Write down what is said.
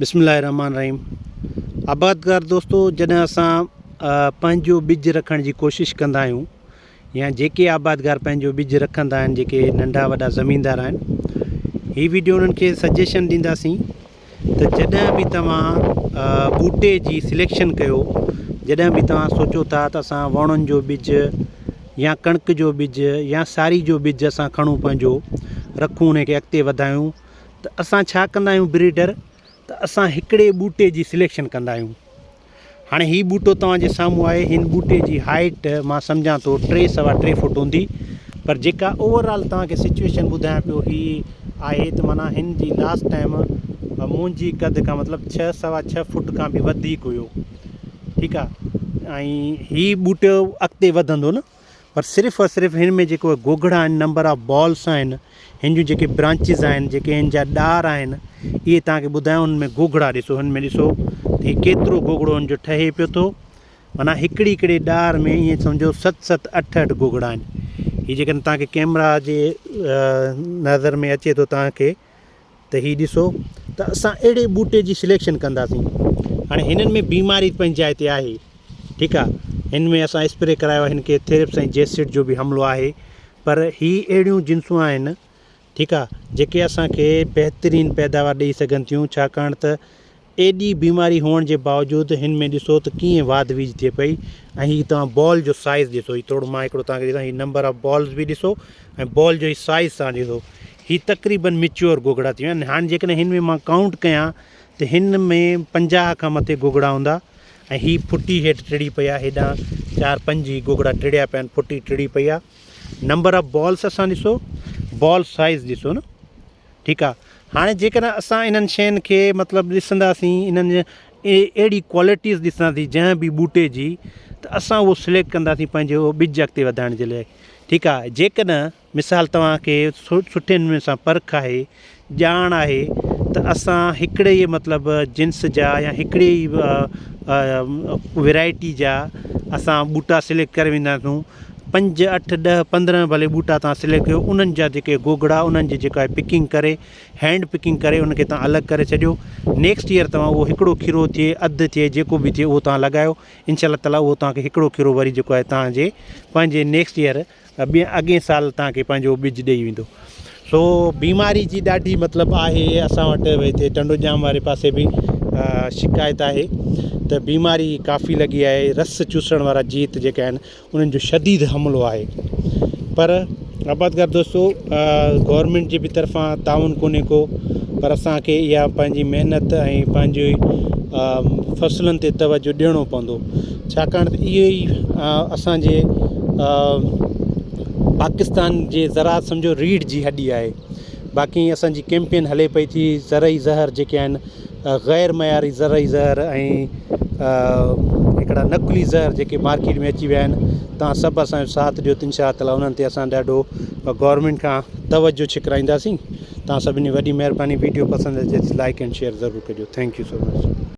बिस्मिल्लाहिर्रहमानिर्रहीम। आबादगार दोस्तों, जॾहिं असां पंहिंजो ॿिज रखण जी कोशिशि कंदा आहियूं या जेके आबादगार पंहिंजो ॿिज रखंदा आहिनि, जेके नंढा वॾा ज़मीनदार आहिनि, हीअ वीडियो उन्हनि खे सजेशन ॾींदासीं त जॾहिं बि तव्हां ॿूटे जी सिलेक्शन कयो, जॾहिं बि तव्हां सोचो था त असां वणनि जो ॿिज या कणिक जो ॿिज या सारी जो ॿिज असां खणूं, पंहिंजो रखूं, उनखे अॻिते वधायूं, त असां छा कंदा आहियूं ब्रीडर, त असां हिकिड़े ॿूटे जी सिलेक्शन कंदा आहियूं। हाणे हीउ ॿूटो तव्हांजे साम्हूं आहे, हिन ॿूटे जी हाइट मां सम्झां थो 3 सवा 3 फुट हूंदी, पर जेका ओवरऑल तव्हांखे सिचुएशन ॿुधायां पियो हीअ आहे त माना हिन जी लास्ट टाइम मुंहिंजी कद खां मतिलबु 6 सवा 6 फुट खां बि वधीक हुयो, ठीकु आहे। ऐं हीउ ॿूटो अॻिते वधंदो न, पर सिर्फ़ु और सिर्फ़ु हिन में जेको गोगड़ा आहिनि, नंबर ऑफ बॉल्स आहिनि, हिन जूं जेके ब्रांचिस आहिनि, जेके हिन जा ॾार आहिनि, इहे तव्हांखे ॿुधायो। हुन में गोगड़ा ॾिसो, हिन में ॾिसो ही केतिरो गोगड़ो हुन जो ठहे पियो थो। माना हिकिड़ी हिकिड़े ॾार में ईअं सम्झो 7-7 8-8 गोगड़ा आहिनि। हीअ जेकॾहिं तव्हांखे कैमरा जे नज़र में अचे थो तव्हांखे, त हीअ ॾिसो, त असां अहिड़े ॿूटे जी सिलेक्शन कंदासीं। हाणे हिननि में बीमारी पंहिंजी जाइ ते आहे, ठीकु आहे। हिन में असां स्प्रे करायो आहे, हिन खे थेरिप्स ऐं जेसिड जो बि हमिलो आहे, पर हीअ अहिड़ियूं जिन्सूं आहिनि, ठीकु आहे, जेके असांखे बहितरीनु पैदावार ॾेई सघनि थियूं। छाकाणि त एॾी बीमारी हुअण जे बावजूदि हिन में ॾिसो त कीअं वाध वीज थिए पई। ऐं हीअ तव्हां बॉल जो साइज़ ॾिसो, हीअ थोरो मां हिकिड़ो तव्हांखे ॾिसां, हीअ नंबर ऑफ बॉल्स बि ॾिसो ऐं बॉल जो ई साइज़ तव्हां ॾिसो। हीअ तक़रीबन मिच्योर गोगड़ा थी विया आहिनि। हाणे जेकॾहिं हिन में मां काउंट कयां त हिन में 50 खां मथे गोगड़ा हूंदा। ऐं हीअ फुटी हेठि टिड़ी पई आहे, हेॾां 4-5 गोगड़ा टिड़िया पिया आहिनि, फुटी टिड़ी पई आहे। नंबर ऑफ बॉल्स असां ॾिसो, बॉल साइज़ ॾिसो न, ठीकु आहे। हाणे जेकॾहिं असां इन्हनि शयुनि खे मतिलबु ॾिसंदासीं, इन्हनि अहिड़ी क्वालिटीज़ ॾिसंदासीं जंहिं बि ॿूटे जी, त असां उहो सिलेक्ट कंदासीं पंहिंजो ॿिज अॻिते वधाइण जे लाइ, ठीकु आहे। जेकॾहिं मिसाल तव्हांखे सुठे नमूने सां परख आहे, ॼाण आहे, त असां हिकिड़े ई मतिलबु जिन्स जा या हिकिड़े ई वैरायटी जा असां ॿूटा सिलेक्ट करे वेंदासीं। 5, 8, 10, 15 भले ॿूटा तव्हां सिलेक्ट कयो, उन्हनि जा जेके गोगड़ा, उन्हनि जी जेका आहे पिकिंग करे, हैंड पिकिंग करे, उनखे तव्हां अलॻि करे छॾियो। नेक्स्ट ईयर तव्हां उहो हिकिड़ो खीरो थिए, अधु थिए, जेको बि थिए, उहो तव्हां लॻायो। इनशा ताला उहो तव्हांखे हिकिड़ो खीरो वरी जेको आहे तव्हांजे पंहिंजे नेक्स्ट ईयर अॻे साल तव्हांखे पंहिंजो ॿिज ॾेई वेंदो। सो बीमारी जी ॾाढी मतिलबु आहे असां वटि। हिते टंडोजाम वारे पासे बि शिकायत आहे त बीमारी काफ़ी लॻी आहे। रस चूसण वारा जीत जेके आहिनि, उन्हनि जो शदीद हमिलो आहे। पर आबादगार दोस्तो, गवर्नमेंट जी बि तरफ़ां ताउन कोन्हे को, पर असांखे इहा पंहिंजी महिनत ऐं पंहिंजी फ़सलुनि ते तवजो ॾियणो पवंदो। छाकाणि त इहो ई असांजे पाकिस्तान जे ज़रात सम्झो रीढ़ जी हॾी आहे। बाक़ी असांजी कैंपेन हले पई थी, ज़रई ज़हर जेके आहिनि, ग़ैर मयारी ज़रई ज़हर ऐं हिकिड़ा नक़ुली ज़हर जेके मार्केट में अची विया आहिनि, तव्हां सभु असांजो साथ ॾियो, इनशा ताला उन्हनि ते असां ॾाढो गवर्नमेंट खां तवजो छिकराईंदासीं। तव्हां सभिनी वॾी महिरबानी। वीडियो पसंदि अचे लाइक एंड शेयर ज़रूरु कजो। Thank you so much.